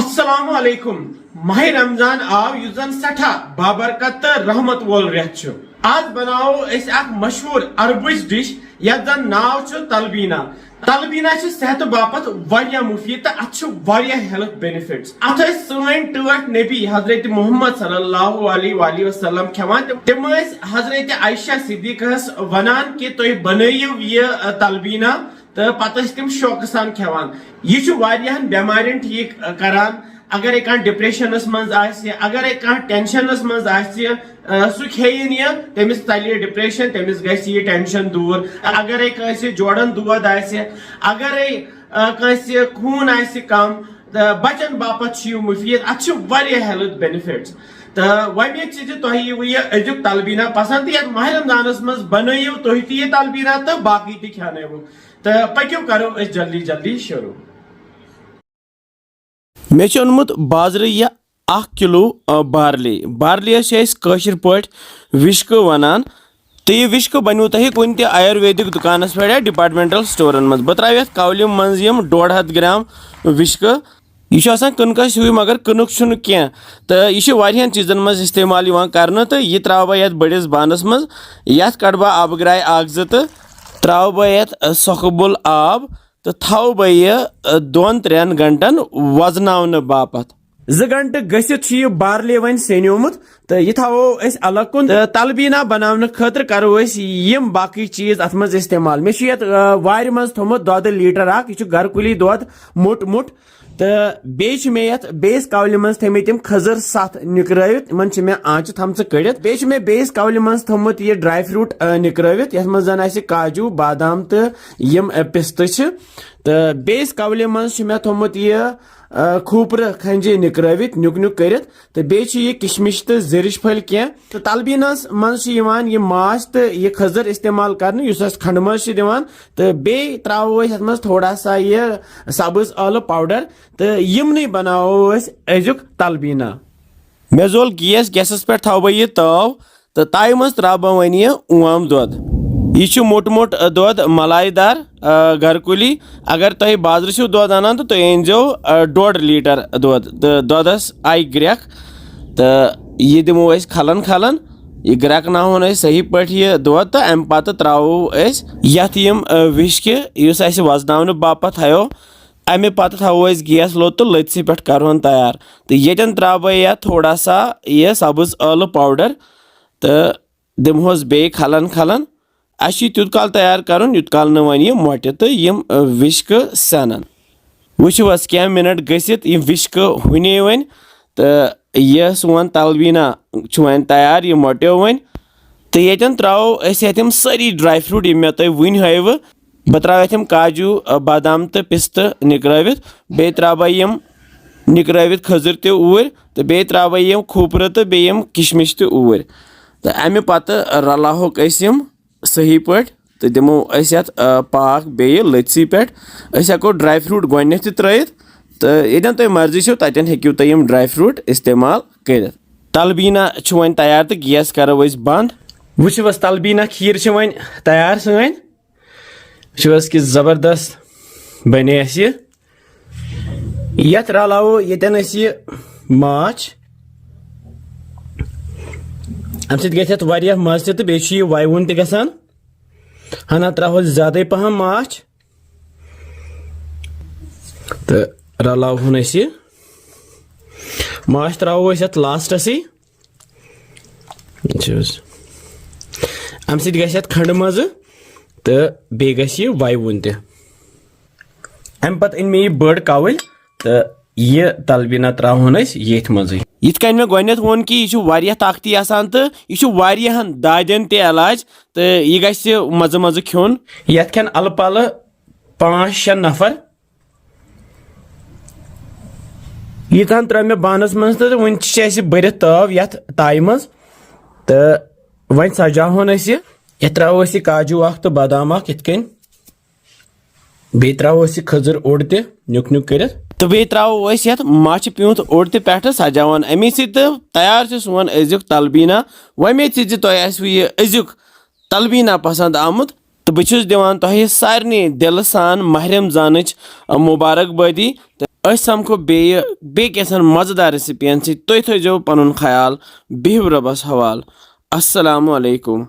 अस्सलामु अलैकुम। माह रमजान आव युजन सठा बाबरकत रहमत वोल रेत आज बनाओ मशहूर अरबज डिश यथ जन नाव तलबीना। तलबीना सेहत बापत वारिया मुफीद तो अत वारिया हेल्थ बेनिफिट्स। अत सन टठ नबी हजरत मोहम्मद सल्लल्लाहु अलैहि वसल्लम खेवान तम हजरत आयशा सिद्दीक़हस वनान कि तुम बनयु यह तलबीना तो पत तम शौक सान खेवान। यह बेमारियन ठीक करान। अगर कह डिप्रेशनस मज अगर कह टेंशनस मज सह खेन यह तमिस तल डिप्रेशन तमिस गि टेंशन दूर। अगर कह जोड़न दोद अगर कह खून कम बचन बापत मुफीद अत हेल्थ बेनिफिट्स। तो वमेक तुह यह अजुक तलबीना पसंद ये माह रमजानस मज बनयु तुह तह तलबीना तो बाकी तह खेनव। तो पक्यो करो जल्दी जल्दी शुरू। मे ओनमुत बाजर यह 1 किलो बार्ली। बार्लियस कशर पट विश्क वनान। तो यह विश्क बनो तुह कुन त आयुर्वेदिक दुकानस पे डिपार्टमेंटल स्टोरन मज। बह त्रा कवलिम मज 150 ग्राम विश्क। यह कनकस हुई मगर कनुक कह। तो यह वारियान चीजन मज इस्तेमाल कर। तो यह त्रा बह ये बड़िस बानस मज। ये कड़ बह आब ग्राय 1-2 तो त्रा बह ये सोखबुल आब तो थव बह यह 2-3 घंटन वजन बापत। 2 घंटे गसित यह बार्ली वन सेनोमुत। तो यह थवो अलग कुन। तलबीना बनाने खतर करो यम बाकी चीज अत मज इस्तेमाल। मे वार मज थोमुत दोद लीटर यह घर कुली दोद मुट मुट। तो बेस कवल मज थमे तम खजर 7 निकरावित मन मे आंच थम कड़ित। बे बेस कवल मज थोमुत यह ड्राई फ्रूट निकरावित यथ मज जन काजू बादाम तो यम पिस्त। तो बेस कवल मज मे थोमुत यह खूपर खंजे निकरावित नुक नुक करित। तो बे यह किशमिश तो जरिश फल कह। तो तलबीनस मज यह माश तो यह खजर इस्तेमाल कर खंड मज दिवान। तो बे त्रो मज थोड़ा सा यह सब्ज आलू पाउडर। तो यमन बनाओ अजुक तलबीना। मे जोल गैसस पे थव बह यह ताव। तो ताव मज त्रा बह वन यह ओम दोद। यह मोट मोट दोद मलाईदार घर कुली। अगर तुम बाजर दोद अनान तो तुम अनजो 1.5 लीटर दोद। तो दोदस आई ग्रेक। तो यह दिमो खलन खलन यह ग्रेकन सही पे यह दोद। तो अम पत त्रो यथ यम विश्क इस वजन बापत थो। अमे पत थो गैस लोद तो लथसी पे कर तैयार। तो ये त्रा बह थोड़ा सा यह सब्ज आलू पाउडर। तो दिमहोस बे खलन खलन। अस तुत काल तैयार कर युत काल वन यह मोटे। तो यम विश्क सनन वस क्या मिनट गसित यह विश्क हुने वन। तो यह सोन तलबीना वन तैयार यह मोटे वन। तो ये त्रो यम सारी ड्राई फ्रूट मे तुम वन हव। बह त्रा काजू बादाम तो पिस्त निकरावित। बे त्रा बह यम निकरावित खजर तूर। तो बे त्रा बह यम खूपर तो बे यम किशमिश तूर। तो अमे पत रलाहोक यम सही पे। तो दिमो पाक बे लथसी पे हेको ड्राई फ्रूट गोथ त्रित। तो ये तुम मर्जी तन हेक्यू तुम ड्राई फ्रूट इस्तेमाल कर। तलबीना वन तैयार तो गैस करो बंद। वस तलबीना खीर वन तैयार सन कि जबरदस्त बने यथ रलावो यन माछ। अम सत मज तो बे वायवुन तन हना त्रो ज्यादा पहम माछ। तो रलावन माछ त्रो लास्टस। अम सत खंड मज तो बे वायवुन तम पत इन मे बड़ कवल। तो यह तलबीना त्रावन ये मज यिथ कन मे गोथ वोन कि यह ताकती आसान। तो यह दादन इलाज। तो यह गि मज मज खोन। यथ खेन अल पल 5-6 नफर। यह त्रो मे बानस मज। तो वन भर तव यथ ताय मज। तो वन सजावन यह त्रो काजू तो बादाम यथ कन। बे त्रो खजर ओड़ नुक नुक कर। तो बे त्रो ये माछ प्यूंत ओड़ पे सजावान। अमे तैयार सोन अजुक तलबीना। वमे तुह यह अजुक तलबीना पसंद आमुत। तो बह दिवान तुह सारे दिल सान माह रमजान मुबारकबादी। समखो बे कैसन मजेदार रेसिपियन तुम थो पुन ख्याल बिहु रबस हवाल। अस्सलामु अलैकुम।